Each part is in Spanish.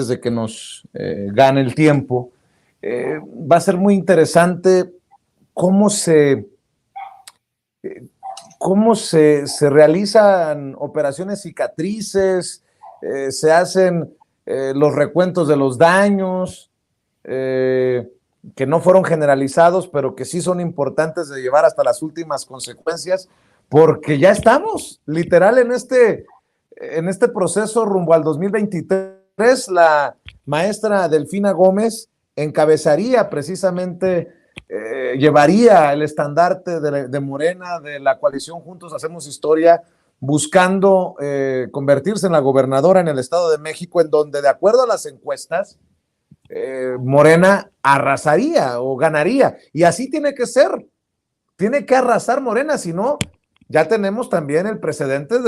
de que nos gane el tiempo, va a ser muy interesante cómo se realizan operaciones cicatrices, se hacen los recuentos de los daños, que no fueron generalizados, pero que sí son importantes de llevar hasta las últimas consecuencias, porque ya estamos literal en este proceso rumbo al 2023. La maestra Delfina Gómez encabezaría precisamente, llevaría el estandarte de Morena, de la coalición Juntos Hacemos Historia, buscando convertirse en la gobernadora en el Estado de México, en donde, de acuerdo a las encuestas, Morena arrasaría o ganaría. Y así tiene que ser. Tiene que arrasar Morena, si no, ya tenemos también el precedente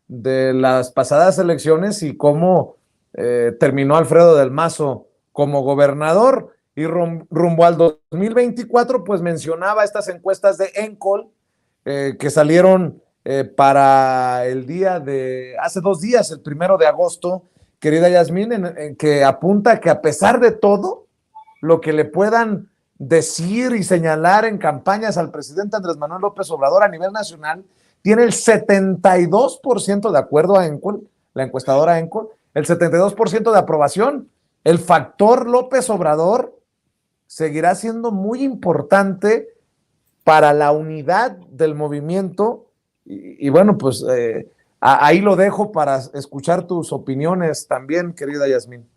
de las pasadas elecciones y cómo terminó Alfredo del Mazo como gobernador. Y rumbo al 2024, pues mencionaba estas encuestas de Encol que salieron para el día de hace 2 días, el 1 de agosto, querida Yasmín, en que apunta que a pesar de todo lo que le puedan decir y señalar en campañas al presidente Andrés Manuel López Obrador a nivel nacional, tiene el 72%, de acuerdo a Encol, la encuestadora Encol, el 72% de aprobación. El factor López Obrador seguirá siendo muy importante para la unidad del movimiento. Y bueno, pues ahí lo dejo para escuchar tus opiniones también, querida Yasmín.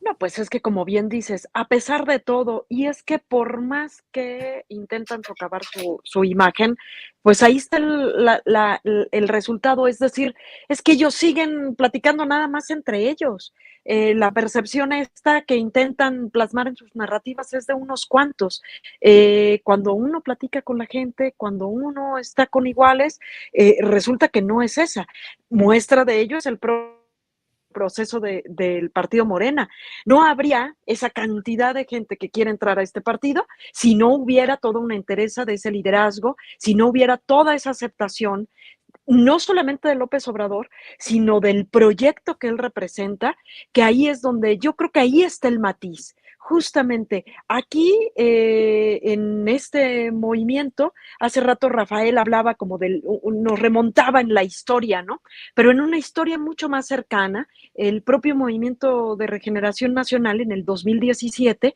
No, pues es que como bien dices, a pesar de todo, y es que por más que intentan socavar su imagen, pues ahí está el resultado, es decir, es que ellos siguen platicando nada más entre ellos. La percepción esta que intentan plasmar en sus narrativas es de unos cuantos. Cuando uno platica con la gente, cuando uno está con iguales, resulta que no es esa. Muestra de ello es el proceso del partido Morena. No habría esa cantidad de gente que quiere entrar a este partido si no hubiera toda una entereza de ese liderazgo, si no hubiera toda esa aceptación, no solamente de López Obrador, sino del proyecto que él representa, que ahí es donde yo creo que ahí está el matiz. Justamente aquí en este movimiento, hace rato Rafael hablaba como nos remontaba en la historia, ¿no? Pero en una historia mucho más cercana, el propio Movimiento de Regeneración Nacional en el 2017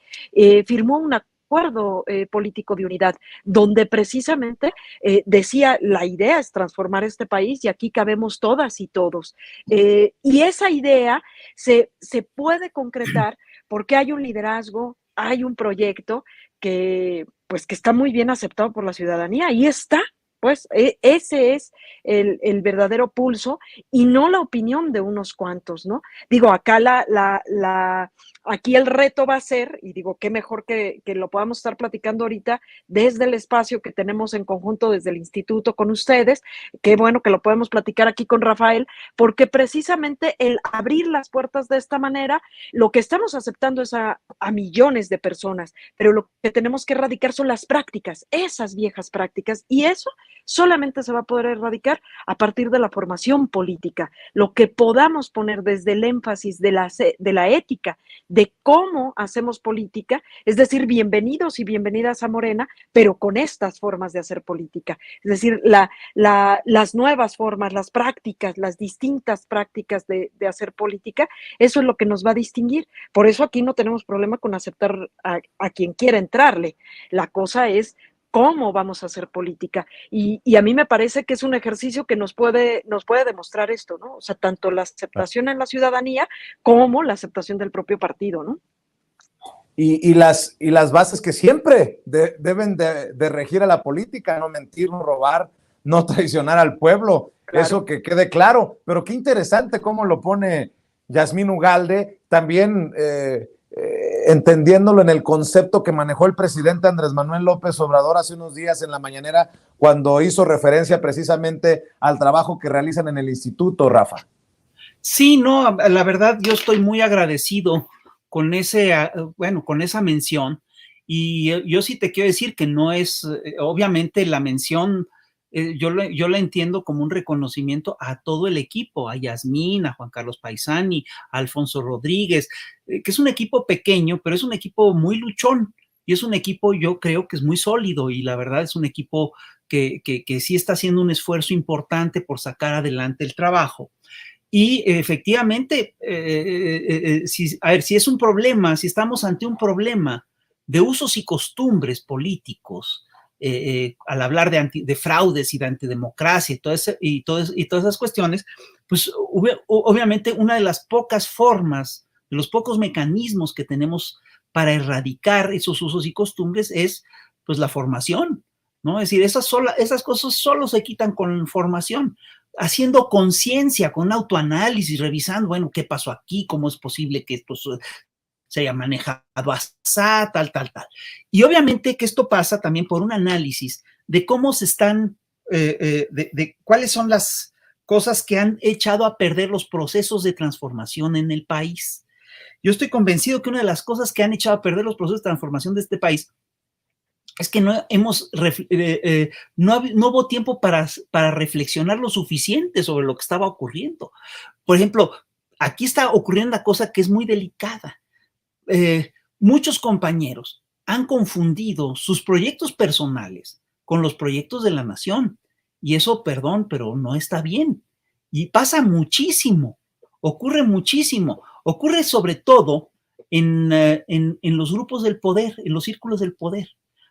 firmó un acuerdo político de unidad, donde precisamente decía, la idea es transformar este país y aquí cabemos todas y todos. Y esa idea se puede concretar porque hay un liderazgo, hay un proyecto que, pues, que está muy bien aceptado por la ciudadanía. Ahí está, pues, ese es el verdadero pulso y no la opinión de unos cuantos, ¿no? Digo, acá aquí el reto va a ser, y digo, qué mejor que lo podamos estar platicando ahorita desde el espacio que tenemos en conjunto desde el instituto con ustedes, qué bueno que lo podemos platicar aquí con Rafael, porque precisamente el abrir las puertas de esta manera, lo que estamos aceptando es a millones de personas, pero lo que tenemos que erradicar son las prácticas, esas viejas prácticas, y eso solamente se va a poder erradicar a partir de la formación política, lo que podamos poner desde el énfasis de la ética, de cómo hacemos política, es decir, bienvenidos y bienvenidas a Morena, pero con estas formas de hacer política, es decir, las nuevas formas, las prácticas, las distintas prácticas de hacer política, eso es lo que nos va a distinguir. Por eso aquí no tenemos problema con aceptar a quien quiera entrarle. La cosa es cómo vamos a hacer política. Y a mí me parece que es un ejercicio que nos puede demostrar esto, ¿no? O sea, tanto la aceptación en la ciudadanía como la aceptación del propio partido, ¿no? Y las bases que siempre deben de regir a la política: no mentir, no robar, no traicionar al pueblo, claro. Eso que quede claro. Pero qué interesante cómo lo pone Yasmín Ugalde, también entendiéndolo en el concepto que manejó el presidente Andrés Manuel López Obrador hace unos días en la mañanera, cuando hizo referencia precisamente al trabajo que realizan en el instituto, Rafa. Sí, no, la verdad yo estoy muy agradecido con con esa mención, y yo sí te quiero decir que no es, obviamente la mención yo la entiendo como un reconocimiento a todo el equipo, a Yasmín, a Juan Carlos Paisani, a Alfonso Rodríguez, que es un equipo pequeño, pero es un equipo muy luchón y es un equipo, yo creo que es muy sólido y la verdad es un equipo que sí está haciendo un esfuerzo importante por sacar adelante el trabajo. Y efectivamente, si es un problema, si estamos ante un problema de usos y costumbres políticos, al hablar de fraudes y de antidemocracia y todas esas cuestiones, pues obviamente una de las pocas formas, de los pocos mecanismos que tenemos para erradicar esos usos y costumbres es pues la formación, ¿no? Es decir, esas cosas solo se quitan con formación, haciendo conciencia, con autoanálisis, revisando, bueno, ¿qué pasó aquí? ¿Cómo es posible que esto se haya manejado así, tal? Y obviamente que esto pasa también por un análisis de cómo se están, de cuáles son las cosas que han echado a perder los procesos de transformación en el país. Yo estoy convencido que una de las cosas que han echado a perder los procesos de transformación de este país es que no hubo tiempo para reflexionar lo suficiente sobre lo que estaba ocurriendo. Por ejemplo, aquí está ocurriendo una cosa que es muy delicada. Muchos compañeros han confundido sus proyectos personales con los proyectos de la nación. Y eso, perdón, pero no está bien. Y pasa muchísimo, ocurre muchísimo. Ocurre sobre todo en los grupos del poder, en los círculos del poder.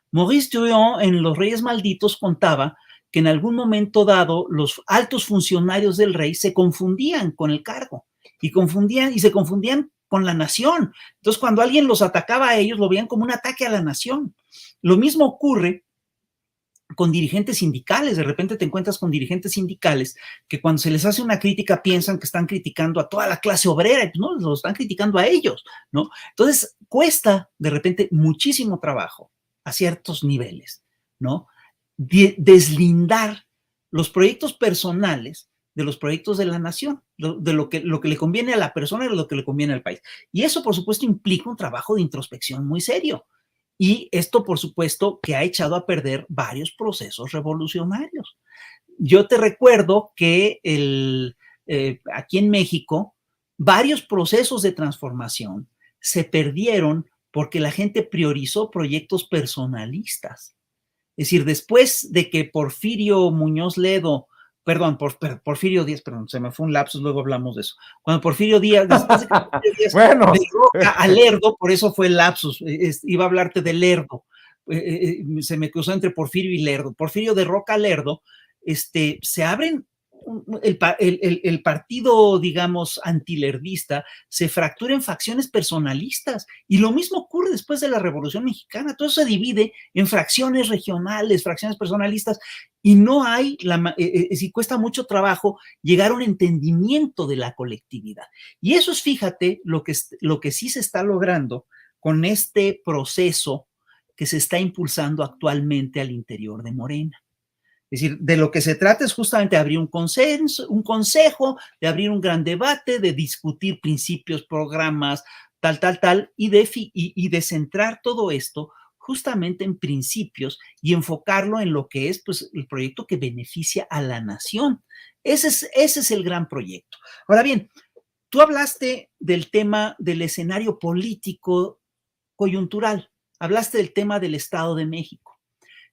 Maurice Druon en Los Reyes Malditos contaba que en algún momento dado los altos funcionarios del rey se confundían con el cargo y se confundían con la nación. Entonces, cuando alguien los atacaba a ellos, lo veían como un ataque a la nación. Lo mismo ocurre con dirigentes sindicales. De repente te encuentras con dirigentes sindicales que cuando se les hace una crítica piensan que están criticando a toda la clase obrera, y no, los están criticando a ellos, ¿no? Entonces, cuesta de repente muchísimo trabajo a ciertos niveles, ¿no? Deslindar los proyectos personales de los proyectos de la nación, de lo que le conviene a la persona y de lo que le conviene al país. Y eso, por supuesto, implica un trabajo de introspección muy serio. Y esto, por supuesto, que ha echado a perder varios procesos revolucionarios. Yo te recuerdo que aquí en México, varios procesos de transformación se perdieron porque la gente priorizó proyectos personalistas. Es decir, después de que Porfirio Díaz, perdón, se me fue un lapsus, luego hablamos de eso. Cuando Porfirio Díaz, después de que Porfirio Díaz bueno. derroca a Lerdo, por eso fue el lapsus, iba a hablarte de Lerdo, se me cruzó entre Porfirio y Lerdo. Porfirio derroca a Lerdo, se abren el partido, digamos, antilerdista se fractura en facciones personalistas y lo mismo ocurre después de la Revolución Mexicana. Todo eso se divide en fracciones regionales, fracciones personalistas y no hay, si cuesta mucho trabajo llegar a un entendimiento de la colectividad. Y eso es, fíjate, lo que sí se está logrando con este proceso que se está impulsando actualmente al interior de Morena. Es decir, de lo que se trata es justamente de abrir un consejo, de abrir un gran debate, de discutir principios, programas, tal, y de centrar todo esto justamente en principios y enfocarlo en lo que es pues, el proyecto que beneficia a la nación. Ese es el gran proyecto. Ahora bien, tú hablaste del tema del escenario político coyuntural, hablaste del tema del Estado de México.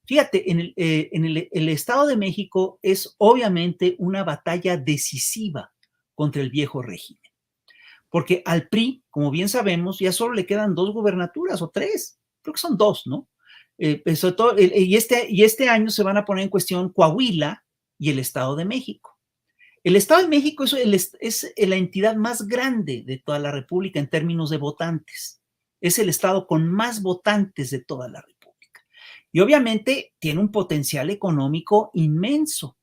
Fíjate, el Estado de México es obviamente una batalla decisiva contra el viejo régimen, porque al PRI, como bien sabemos, ya solo le quedan 2 gubernaturas o 3, creo que son 2, ¿no? Sobre todo, y este año se van a poner en cuestión Coahuila y el Estado de México. El Estado de México es la entidad más grande de toda la República en términos de votantes. Es el estado con más votantes de toda la República. Y obviamente tiene un potencial económico inmenso.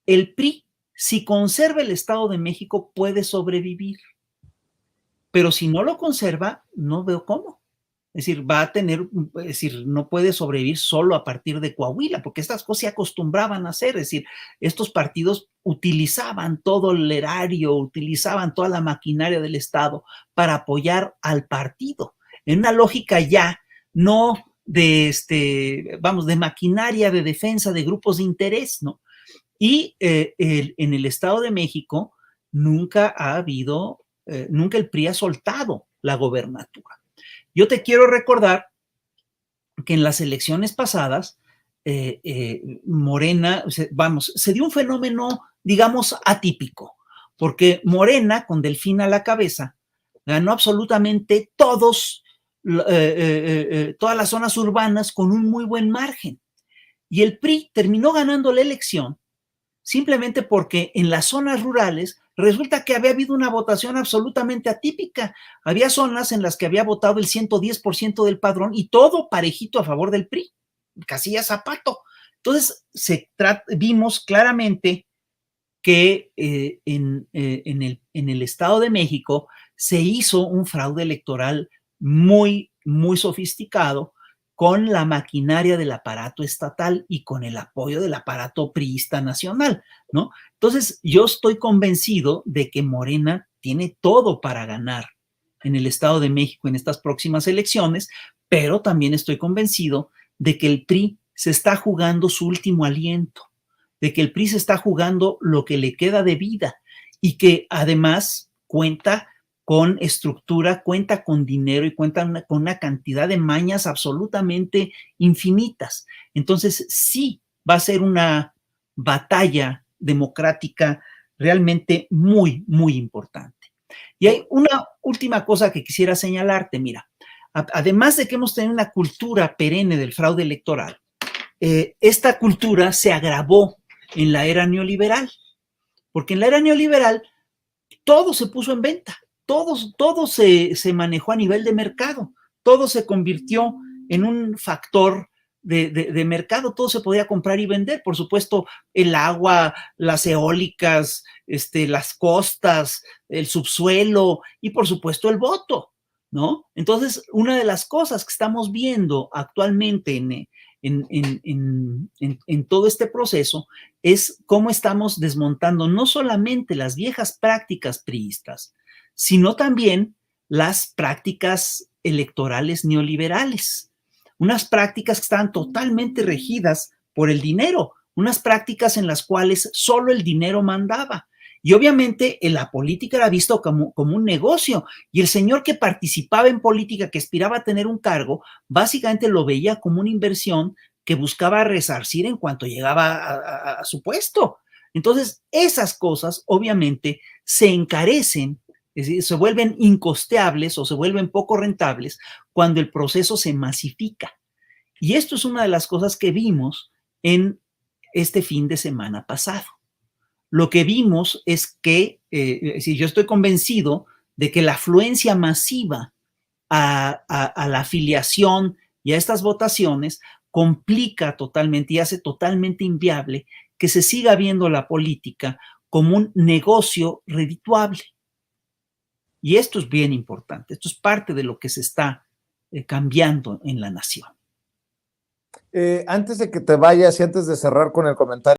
El PRI, si conserva el Estado de México, puede sobrevivir. Pero si no lo conserva, no veo cómo. Es decir, no puede sobrevivir solo a partir de Coahuila, porque estas cosas se acostumbraban a hacer. Es decir, estos partidos utilizaban todo el erario, utilizaban toda la maquinaria del Estado para apoyar al partido. En una lógica ya no de maquinaria de defensa de grupos de interés, ¿no? Y en el Estado de México nunca el PRI ha soltado la gobernatura. Yo te quiero recordar que en las elecciones pasadas, Morena, se dio un fenómeno, digamos, atípico, porque Morena, con Delfín a la cabeza, ganó absolutamente todas las zonas urbanas con un muy buen margen. Y el PRI terminó ganando la elección simplemente porque en las zonas rurales resulta que había habido una votación absolutamente atípica. Había zonas en las que había votado el 110% del padrón y todo parejito a favor del PRI, casilla zapato. Entonces, vimos claramente que en el Estado de México se hizo un fraude electoral muy, muy sofisticado con la maquinaria del aparato estatal y con el apoyo del aparato priista nacional, ¿no? Entonces, yo estoy convencido de que Morena tiene todo para ganar en el Estado de México en estas próximas elecciones, pero también estoy convencido de que el PRI se está jugando su último aliento, de que el PRI se está jugando lo que le queda de vida y que además cuenta con estructura, cuenta con dinero y cuenta con una cantidad de mañas absolutamente infinitas. Entonces, sí va a ser una batalla democrática realmente muy, muy importante. Y hay una última cosa que quisiera señalarte, mira, además de que hemos tenido una cultura perenne del fraude electoral, esta cultura se agravó en la era neoliberal, porque en la era neoliberal todo se puso en venta, todo se manejó a nivel de mercado, todo se convirtió en un factor de mercado, todo se podía comprar y vender, por supuesto, el agua, las eólicas, las costas, el subsuelo y por supuesto el voto, ¿no? Entonces, una de las cosas que estamos viendo actualmente en todo este proceso es cómo estamos desmontando no solamente las viejas prácticas priistas, sino también las prácticas electorales neoliberales, unas prácticas que estaban totalmente regidas por el dinero, unas prácticas en las cuales solo el dinero mandaba. Y obviamente la política era visto como un negocio y el señor que participaba en política, que aspiraba a tener un cargo, básicamente lo veía como una inversión que buscaba resarcir en cuanto llegaba a su puesto. Entonces, esas cosas obviamente se encarecen, es decir, se vuelven incosteables o se vuelven poco rentables cuando el proceso se masifica. Y esto es una de las cosas que vimos en este fin de semana pasado. Lo que vimos es que, yo estoy convencido de que la afluencia masiva a la afiliación y a estas votaciones complica totalmente y hace totalmente inviable que se siga viendo la política como un negocio redituable. Y esto es bien importante, esto es parte de lo que se está cambiando en la nación. Antes de que te vayas y antes de cerrar con el comentario